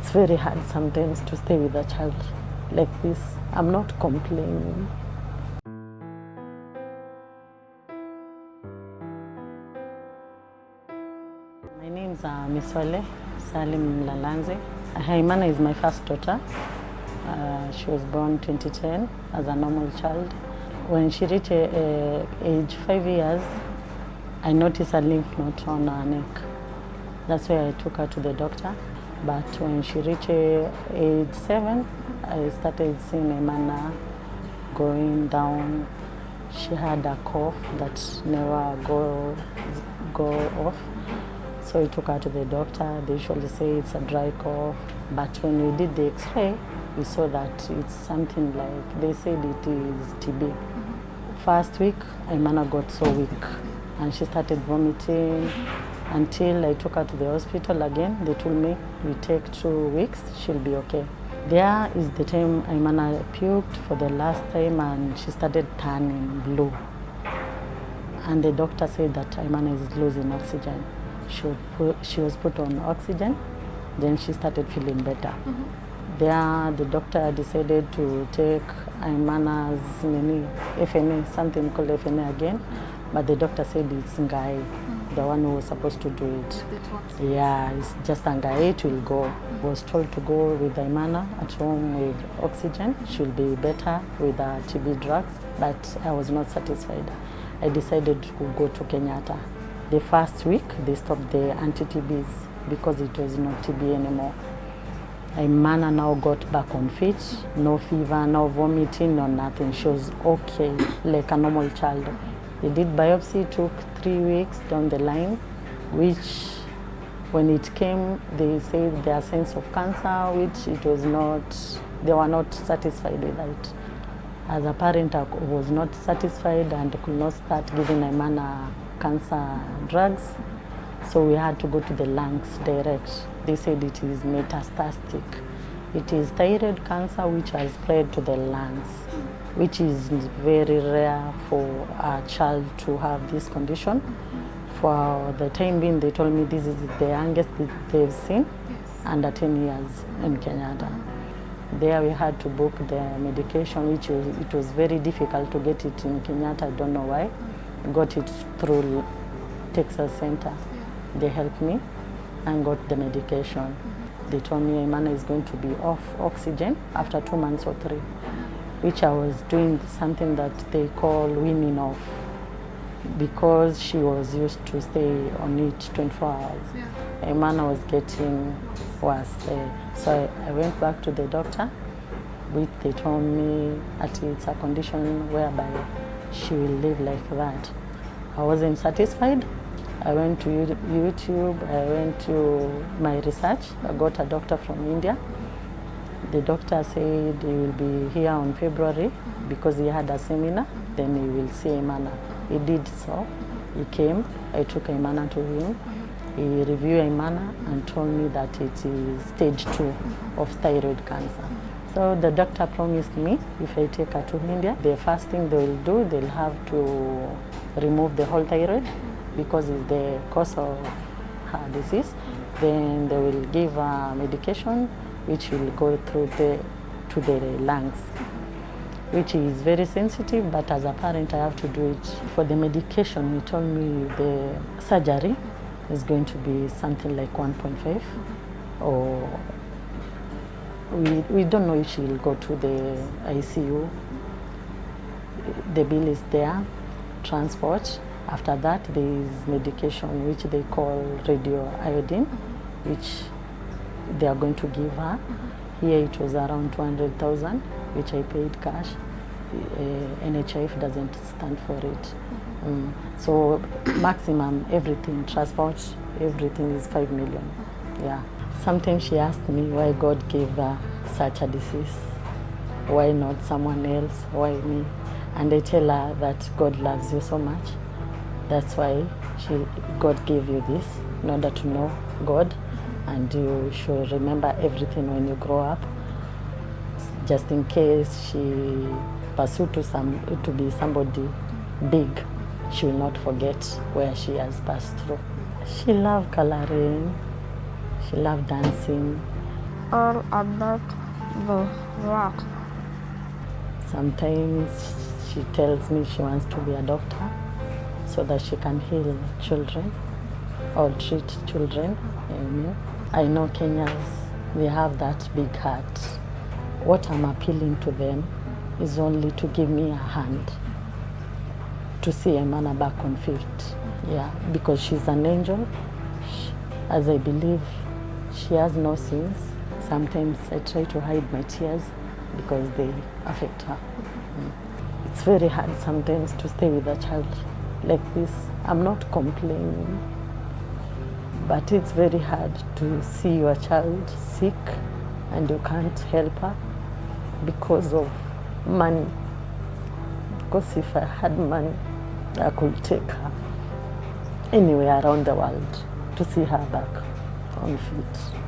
It's very hard sometimes to stay with a child like this. I'm not complaining. My name is Miss Wale Salim Lalanze. Haimmanah is my first daughter. She was born 2010 as a normal child. When she reached age 5 years, I noticed a lymph node on her neck. That's why I took her to the doctor. But when she reached age 7, I started seeing Haimmanah going down. She had a cough that never go off. So we took her to the doctor. They usually say it's a dry cough. But when we did the X-ray, we saw that it's something like, they said it is TB. First week, Haimmanah got so weak and she started vomiting until I took her to the hospital again. They told me we take 2 weeks, she'll be okay. There is the time Haimmanah puked for the last time and she started turning blue. And the doctor said that Haimmanah is losing oxygen. She was put on oxygen, then she started feeling better. There, the doctor decided to take Haimmanah's FNA, something called FNA again, but the doctor said it's Ngai, the one who was supposed to do it. Yeah, it's just Ngai, it will go. I was told to go with Haimmanah at home with oxygen. She'll be better with the TB drugs, but I was not satisfied. I decided to go to Kenyatta. The first week, they stopped the anti-TBs because it was not TB anymore. Haimmanah now got back on feet, no fever, no vomiting, no nothing. She was okay, like a normal child. They did biopsy, took 3 weeks down the line, which when it came, they said their sense of cancer, which it was not, they were not satisfied with it. As a parent, I was not satisfied and could not start giving Haimmanah cancer drugs. So we had to go to the lungs direct. They said it is metastatic. It is thyroid cancer which has spread to the lungs, which is very rare for a child to have this condition. For the time being, they told me this is the youngest they've seen, under 10 years in Kenyatta. There we had to book the medication, which it was very difficult to get it in Kenyatta. I don't know why. I got it through Texas Center. They helped me and got the medication. They told me Haimmanah is going to be off oxygen after 2 months or 3, which I was doing something that they call weaning off because she was used to stay on it 24 hours. Haimmanah was getting worse. So I went back to the doctor, which they told me that it's a condition whereby she will live like that. I wasn't satisfied. I went to YouTube, I went to my research. I got a doctor from India. The doctor said he will be here on February because he had a seminar, then he will see Haimmanah. He did so. He came, I took Haimmanah to him. He reviewed Haimmanah and told me that it is stage 2 of thyroid cancer. So the doctor promised me if I take her to India, the first thing they will do, they'll have to remove the whole thyroid because it's the cause of her disease. Then they will give her medication which will go through to the lungs, which is very sensitive, but as a parent I have to do it. For the medication, he told me the surgery is going to be something like 1.5 or we don't know if she will go to the ICU. The bill is there, transport. After that, there is medication which they call radioiodine, which they are going to give her. Here it was around 200,000, which I paid cash. NHIF doesn't stand for it. So maximum everything, transport, everything is 5 million. Yeah. Sometimes she asked me why God gave her such a disease. Why not someone else? Why me? And I tell her that God loves you so much. That's why God gave you this, in order to know God, and you should remember everything when you grow up, just in case she pursues to be somebody big, she will not forget where she has passed through. She loved coloring, she loved dancing. all about the work. Sometimes she tells me she wants to be a doctor so that she can heal children or treat children. I know Kenyans, they have that big heart. What I'm appealing to them is only to give me a hand to see Haimmanah back on feet. Yeah, because she's an angel. As I believe, she has no sins. Sometimes I try to hide my tears because they affect her. It's very hard sometimes to stay with a child like this. I'm not complaining, but it's very hard to see your child sick and you can't help her because of money. Because if I had money, I could take her anywhere around the world to see her back on feet.